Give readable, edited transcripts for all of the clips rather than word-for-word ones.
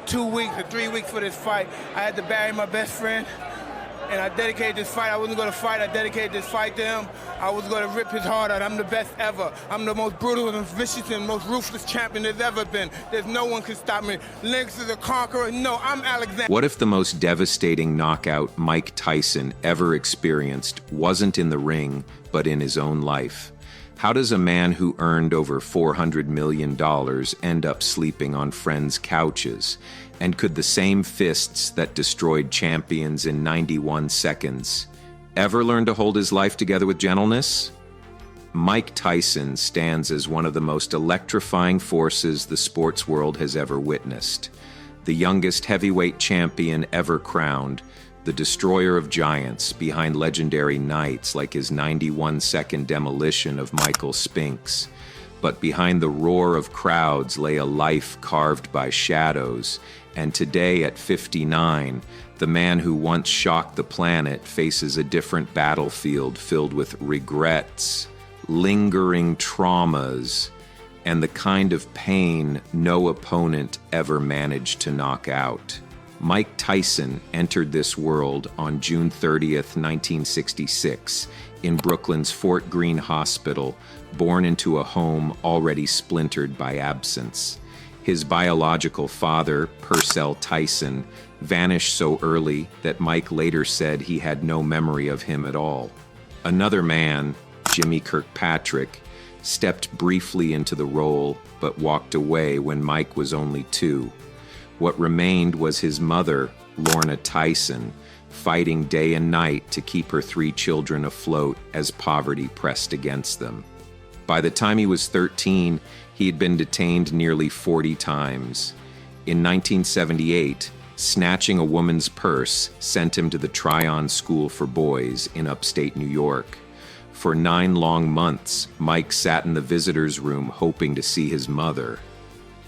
2 weeks or 3 weeks for this fight. I had to bury my best friend, and I dedicated this fight. I wasn't going to fight. I dedicated this fight to him. I was going to rip his heart out. I'm the best ever. I'm the most brutal and vicious and most ruthless champion there's ever been. There's no one can stop me. Lennox is a conqueror. No, I'm Alexander. What if the most devastating knockout Mike Tyson ever experienced wasn't in the ring, but in his own life? How does a man who earned over $400 million end up sleeping on friends' couches? And could the same fists that destroyed champions in 91 seconds ever learn to hold his life together with gentleness? Mike Tyson stands as one of the most electrifying forces the sports world has ever witnessed. The youngest heavyweight champion ever crowned, the destroyer of giants behind legendary nights like his 91-second demolition of Michael Spinks. But behind the roar of crowds lay a life carved by shadows, and today at 59, the man who once shocked the planet faces a different battlefield filled with regrets, lingering traumas, and the kind of pain no opponent ever managed to knock out. Mike Tyson entered this world on June 30th, 1966, in Brooklyn's Fort Greene Hospital, born into a home already splintered by absence. His biological father, Purcell Tyson, vanished so early that Mike later said he had no memory of him at all. Another man, Jimmy Kirkpatrick, stepped briefly into the role but walked away when Mike was only 2. What remained was his mother, Lorna Tyson, fighting day and night to keep her 3 children afloat as poverty pressed against them. By the time he was 13, he had been detained nearly 40 times. In 1978, snatching a woman's purse sent him to the Tryon School for Boys in upstate New York. For 9 long months, Mike sat in the visitor's room hoping to see his mother.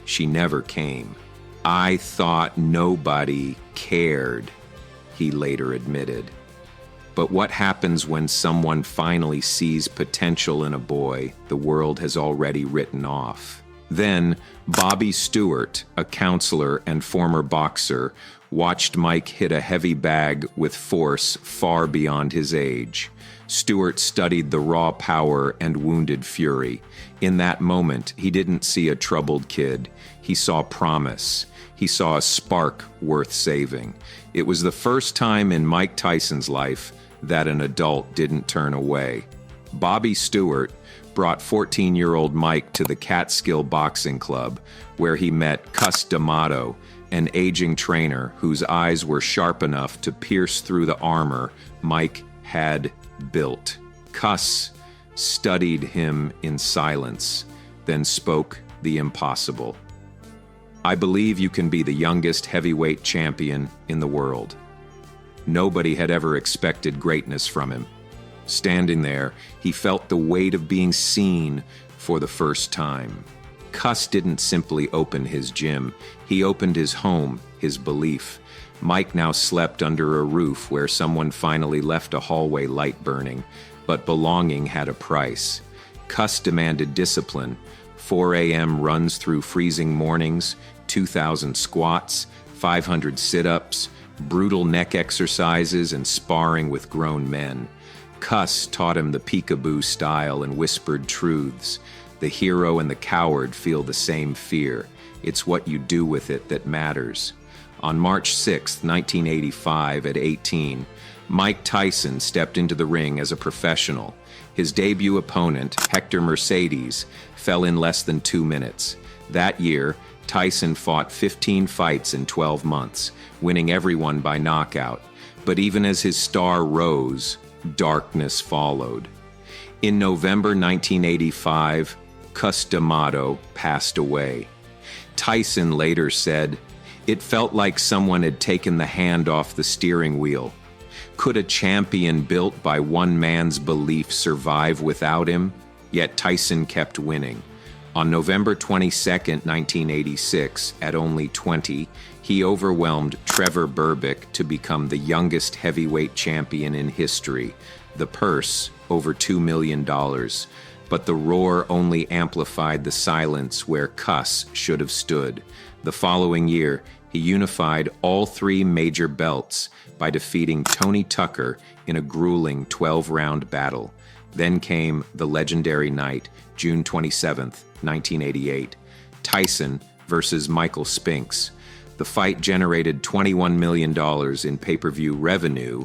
She never came. "I thought nobody cared," he later admitted. But what happens when someone finally sees potential in a boy the world has already written off? Then, Bobby Stewart, a counselor and former boxer, watched Mike hit a heavy bag with force far beyond his age. Stewart studied the raw power and wounded fury. In that moment, he didn't see a troubled kid. He saw promise. He saw a spark worth saving. It was the first time in Mike Tyson's life that an adult didn't turn away. Bobby Stewart brought 14-year-old Mike to the Catskill Boxing Club, where he met Cus D'Amato, an aging trainer whose eyes were sharp enough to pierce through the armor Mike had built. Cus studied him in silence, then spoke the impossible. "I believe you can be the youngest heavyweight champion in the world." Nobody had ever expected greatness from him. Standing there, he felt the weight of being seen for the first time. Cus didn't simply open his gym. He opened his home, his belief. Mike now slept under a roof where someone finally left a hallway light burning, but belonging had a price. Cus demanded discipline. 4 a.m. runs through freezing mornings, 2,000 squats, 500 sit-ups, brutal neck exercises, and sparring with grown men. Cus taught him the peekaboo style and whispered truths. The hero and the coward feel the same fear. It's what you do with it that matters. On March 6, 1985, at 18, Mike Tyson stepped into the ring as a professional. His debut opponent, Hector Mercedes, fell in less than 2 minutes. That year, Tyson fought 15 fights in 12 months, winning everyone by knockout. But even as his star rose, darkness followed. In November 1985, Cus D'Amato passed away. Tyson later said, "It felt like someone had taken the hand off the steering wheel. Could a champion built by one man's belief survive without him?" Yet Tyson kept winning. On November 22, 1986, at only 20, he overwhelmed Trevor Berbick to become the youngest heavyweight champion in history. The purse, over $2 million. But the roar only amplified the silence where Cus should have stood. The following year, He unified all three major belts by defeating Tony Tucker in a grueling 12-round battle. Then came the legendary night, June 27th, 1988, Tyson versus Michael Spinks. The fight generated $21 million in pay-per-view revenue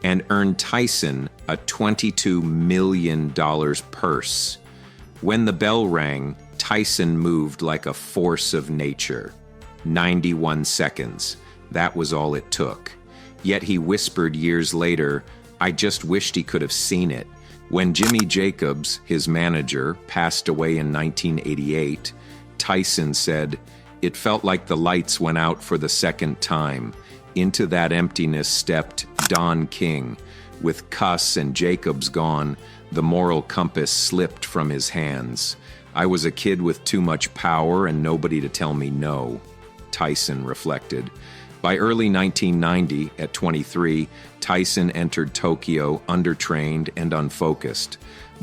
and earned Tyson a $22 million purse. When the bell rang, Tyson moved like a force of nature. 91 seconds. That was all it took. Yet he whispered years later, "I just wished he could have seen it." When Jimmy Jacobs, his manager, passed away in 1988, Tyson said, "It felt like the lights went out for the second time. Into that emptiness stepped Don King. With Cuss and Jacobs gone, the moral compass slipped from his hands. I was a kid with too much power and nobody to tell me no," Tyson reflected. By early 1990, at 23, Tyson entered Tokyo undertrained and unfocused.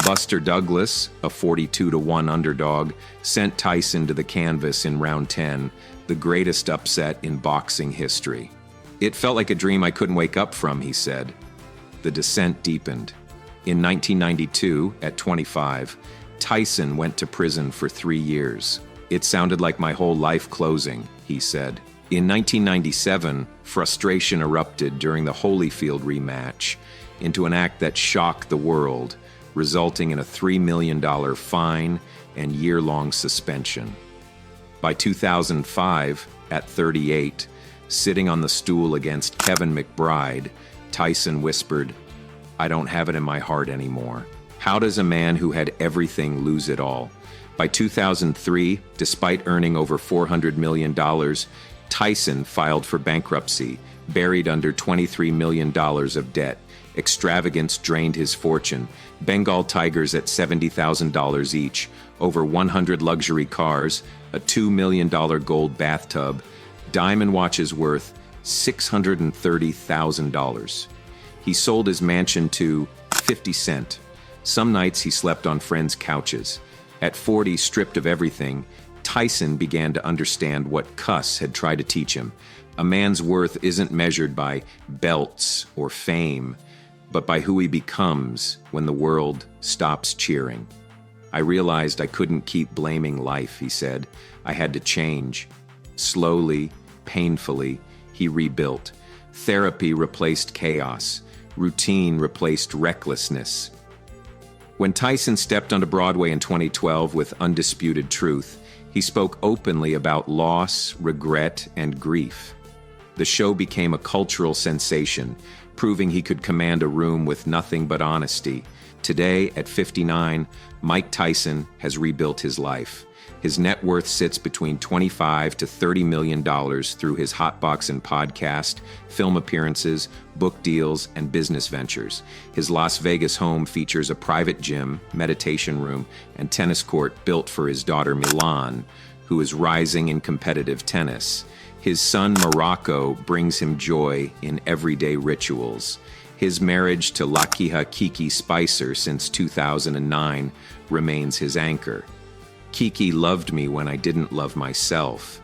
Buster Douglas, a 42-1 underdog, sent Tyson to the canvas in round 10, the greatest upset in boxing history. "It felt like a dream I couldn't wake up from," he said. The descent deepened. In 1992, at 25, Tyson went to prison for 3 years. "It sounded like my whole life closing," he said. In 1997, frustration erupted during the Holyfield rematch into an act that shocked the world, resulting in a $3 million fine and year-long suspension. By 2005, at 38, sitting on the stool against Kevin McBride, Tyson whispered, "I don't have it in my heart anymore." How does a man who had everything lose it all? By 2003, despite earning over $400 million, Tyson filed for bankruptcy, buried under $23 million of debt. Extravagance drained his fortune. Bengal tigers at $70,000 each, over 100 luxury cars, a $2 million gold bathtub, diamond watches worth $630,000. He sold his mansion to 50 Cent. Some nights he slept on friends' couches. At 40, stripped of everything, Tyson began to understand what Cuss had tried to teach him. A man's worth isn't measured by belts or fame, but by who he becomes when the world stops cheering. "I realized I couldn't keep blaming life," he said. "I had to change." Slowly, painfully, he rebuilt. Therapy replaced chaos. Routine replaced recklessness. When Tyson stepped onto Broadway in 2012 with Undisputed Truth, he spoke openly about loss, regret, and grief. The show became a cultural sensation, proving he could command a room with nothing but honesty. Today, at 59, Mike Tyson has rebuilt his life. His net worth sits between $25 to $30 million through his Hotbox and podcast, film appearances, book deals, and business ventures. His Las Vegas home features a private gym, meditation room, and tennis court built for his daughter Milan, who is rising in competitive tennis. His son Morocco brings him joy in everyday rituals. His marriage to Lakiha Kiki Spicer since 2009 remains his anchor. "Kiki loved me when I didn't love myself,"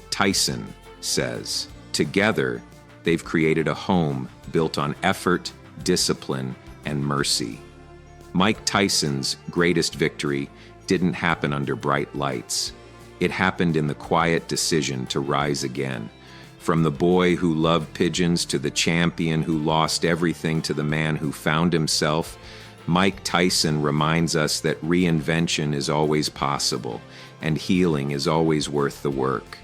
Tyson says. Together, they've created a home built on effort, discipline, and mercy. Mike Tyson's greatest victory didn't happen under bright lights. It happened in the quiet decision to rise again. From the boy who loved pigeons to the champion who lost everything to the man who found himself, Mike Tyson reminds us that reinvention is always possible and healing is always worth the work.